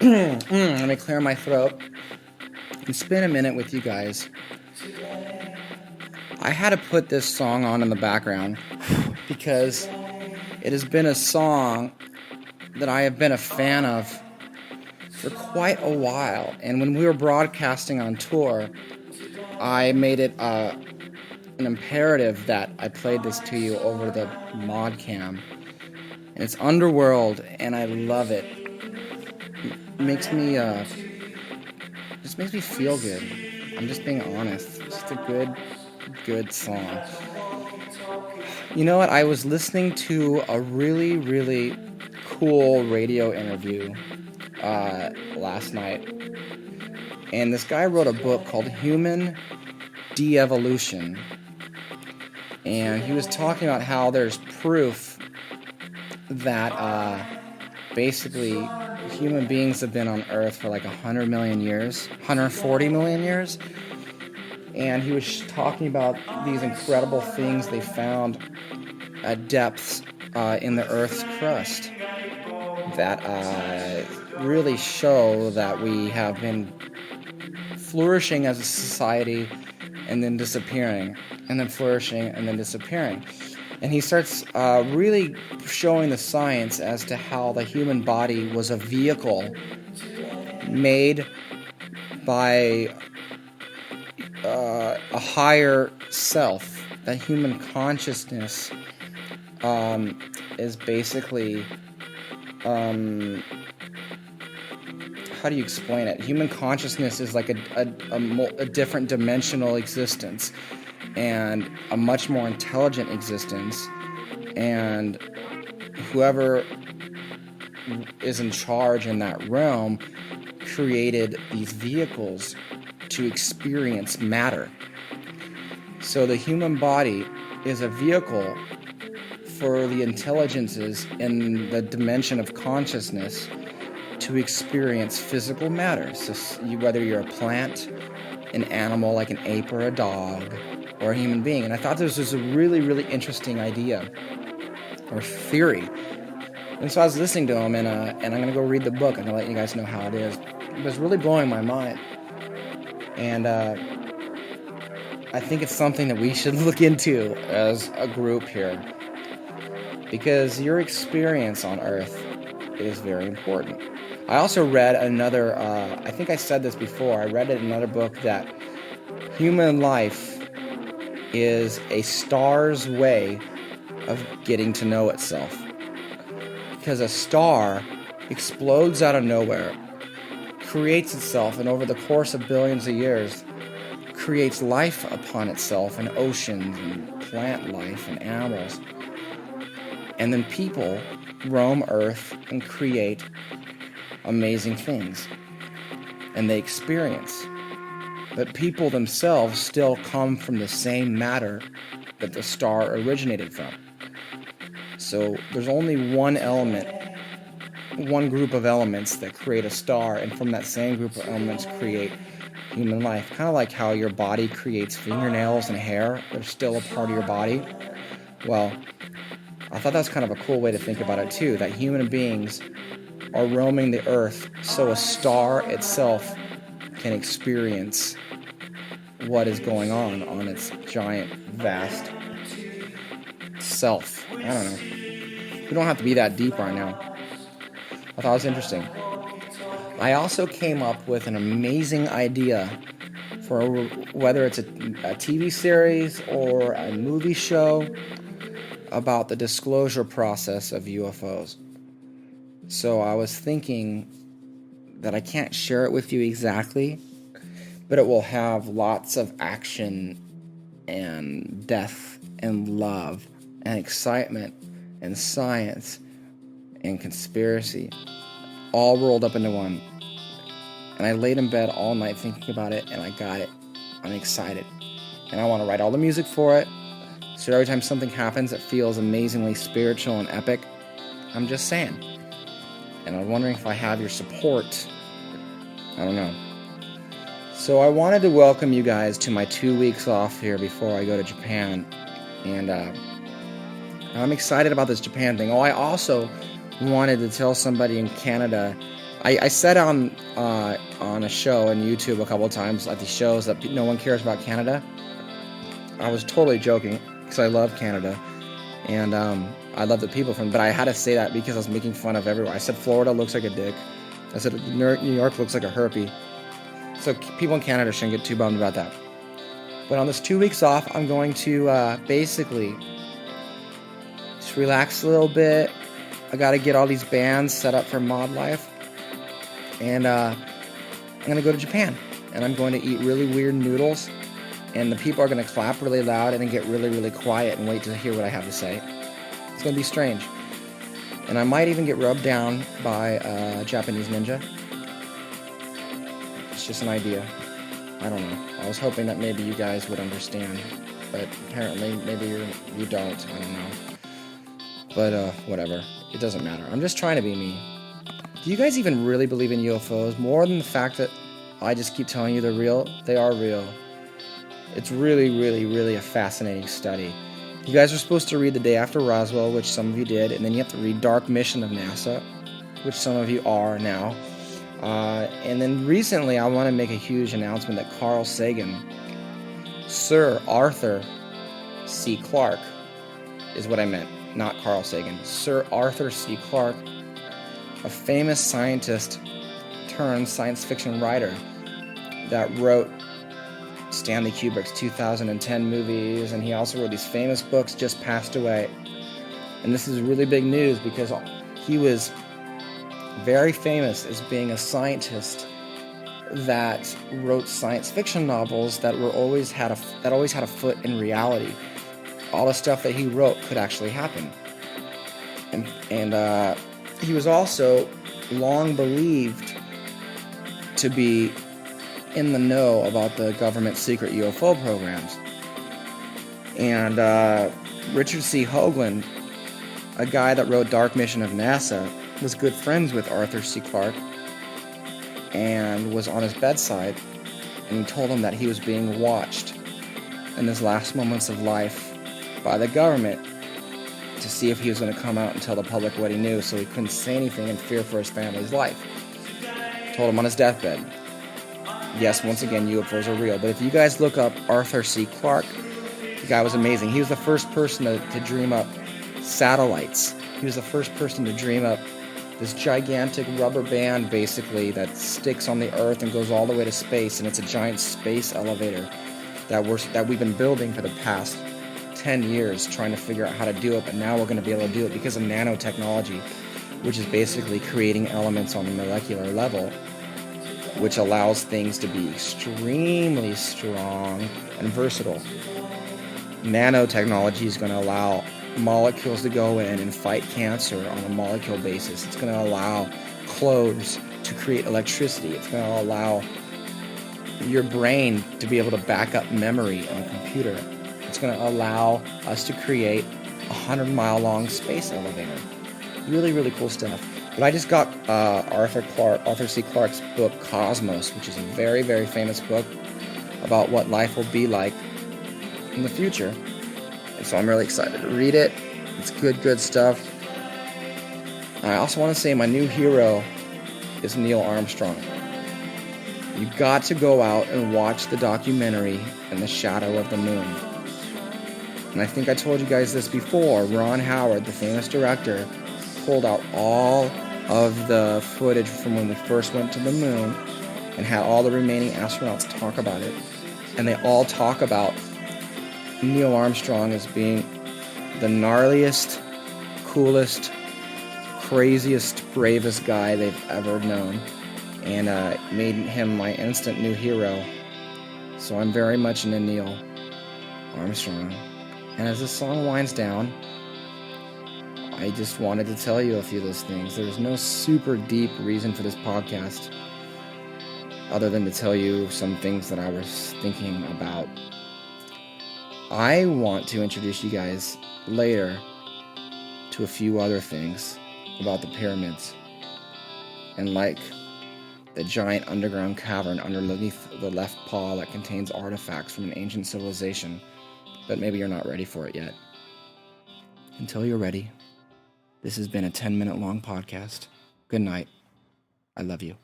Let me clear my throat and spend a minute with you guys. I had to put this song on in the background because it has been a song that I have been a fan of for quite a while. And when we were broadcasting on tour, I made it an imperative that I played this to you over the mod cam. And it's Underworld, and I love it. It makes me, just makes me feel good. I'm just being honest. It's just a good song. You know what? I was listening to a really cool radio interview last night, and this guy wrote a book called Human De-Evolution, and he was talking about how there's proof that basically human beings have been on Earth for like 100 million years, 140 million years, and he was talking about these incredible things they found at depths in the Earth's crust that really show that we have been flourishing as a society and then disappearing, and then flourishing and then disappearing. And he starts really showing the science as to how the human body was a vehicle made by a higher self. That human consciousness is basically, how do you explain it? Human consciousness is like a different dimensional existence and a much more intelligent existence, and whoever is in charge in that realm created these vehicles to experience matter. So the human body is a vehicle for the intelligences in the dimension of consciousness to experience physical matter. So whether you're a plant, an animal like an ape or a dog, or a human being. And I thought this was a really interesting idea or theory. And so I was listening to him, and I'm going to go read the book. I'm going to let you guys know how it is. It was really blowing my mind. And I think it's something that we should look into as a group here, because your experience on Earth is very important. I also read another, I think I said this before, I read in another book that human life is a star's way of getting to know itself. Because a star explodes out of nowhere, creates itself, and over the course of billions of years, creates life upon itself, and oceans, and plant life, and animals. And then people roam Earth and create amazing things. And they experience. But people themselves still come from the same matter that the star originated from. So there's only one element, one group of elements that create a star, and from that same group of elements create human life. Kind of like how your body creates fingernails and hair. They're still a part of your body. Well, I thought that was kind of a cool way to think about it too, that human beings are roaming the Earth so a star itself can experience what is going on its giant, vast self. I don't know. We don't have to be that deep right now. I thought it was interesting. I also came up with an amazing idea for whether it's a TV series or a movie show about the disclosure process of UFOs. So I was thinking that I can't share it with you exactly, but it will have lots of action and death and love and excitement and science and conspiracy all rolled up into one. And I laid in bed all night thinking about it, and I got it. I'm excited. And I want to write all the music for it, so every time something happens it feels amazingly spiritual and epic. I'm just saying. And I'm wondering if I have your support. I don't know. So I wanted to welcome you guys to my 2 weeks off here before I go to Japan. And I'm excited about this Japan thing. Oh, I also wanted to tell somebody in Canada, I said on a show on YouTube a couple of times at these shows that no one cares about Canada. I was totally joking because I love Canada and I love the people from. But I had to say that because I was making fun of everyone. I said Florida looks like a dick. I said New York looks like a herpy. So people in Canada shouldn't get too bummed about that. But on this 2 weeks off, I'm going to basically just relax a little bit. I got to get all these bands set up for Modlife. And I'm going to go to Japan. And I'm going to eat really weird noodles. And the people are going to clap really loud and then get really, really quiet and wait to hear what I have to say. It's going to be strange. And I might even get rubbed down by a Japanese ninja. It's just an idea. I don't know. I was hoping that maybe you guys would understand. But apparently maybe you don't. I don't know. But whatever. It doesn't matter. I'm just trying to be me. Do you guys even really believe in UFOs? More than the fact that I just keep telling you they're real, they are real. It's really, really, really a fascinating study. You guys are supposed to read The Day After Roswell, which some of you did, and then you have to read Dark Mission of NASA, which some of you are now. And then recently I want to make a huge announcement that Carl Sagan, Sir Arthur C. Clarke, is what I meant, not Carl Sagan. Sir Arthur C. Clarke, a famous scientist turned science fiction writer that wrote Stanley Kubrick's 2010 movies, and he also wrote these famous books, just passed away. And this is really big news because he was very famous as being a scientist that wrote science fiction novels that always had a foot in reality. All the stuff that he wrote could actually happen. And he was also long believed to be in the know about the government's secret UFO programs. And Richard C. Hoagland, a guy that wrote Dark Mission of NASA, was good friends with Arthur C. Clarke and was on his bedside, and he told him that he was being watched in his last moments of life by the government to see if he was going to come out and tell the public what he knew, so he couldn't say anything in fear for his family's life. Told him on his deathbed. Yes, once again, UFOs are real. But if you guys look up Arthur C. Clarke, the guy was amazing. He was the first person to dream up satellites. He was the first person to dream up this gigantic rubber band, basically, that sticks on the Earth and goes all the way to space, and it's a giant space elevator that we've been building for the past 10 years, trying to figure out how to do it, but now we're going to be able to do it because of nanotechnology, which is basically creating elements on the molecular level, which allows things to be extremely strong and versatile. Nanotechnology is going to allow molecules to go in and fight cancer on a molecule basis. It's going to allow clothes to create electricity. It's going to allow your brain to be able to back up memory on a computer. It's going to allow us to create a 100-mile-long space elevator. Really, really cool stuff. But I just got Arthur C. Clarke's book, Cosmos, which is a very, very famous book about what life will be like in the future. And so I'm really excited to read it. It's good stuff. I also want to say my new hero is Neil Armstrong. You got to go out and watch the documentary In the Shadow of the Moon. And I think I told you guys this before. Ron Howard, the famous director, pulled out all of the footage from when we first went to the moon and had all the remaining astronauts talk about it. And they all talk about Neil Armstrong as being the gnarliest, coolest, craziest, bravest guy they've ever known. And made him my instant new hero. So I'm very much into Neil Armstrong. And as this song winds down, I just wanted to tell you a few of those things. There's no super deep reason for this podcast other than to tell you some things that I was thinking about. I want to introduce you guys later to a few other things about the pyramids and like the giant underground cavern underneath the left paw that contains artifacts from an ancient civilization. But maybe you're not ready for it yet. Until you're ready, this has been a 10-minute long podcast. Good night. I love you.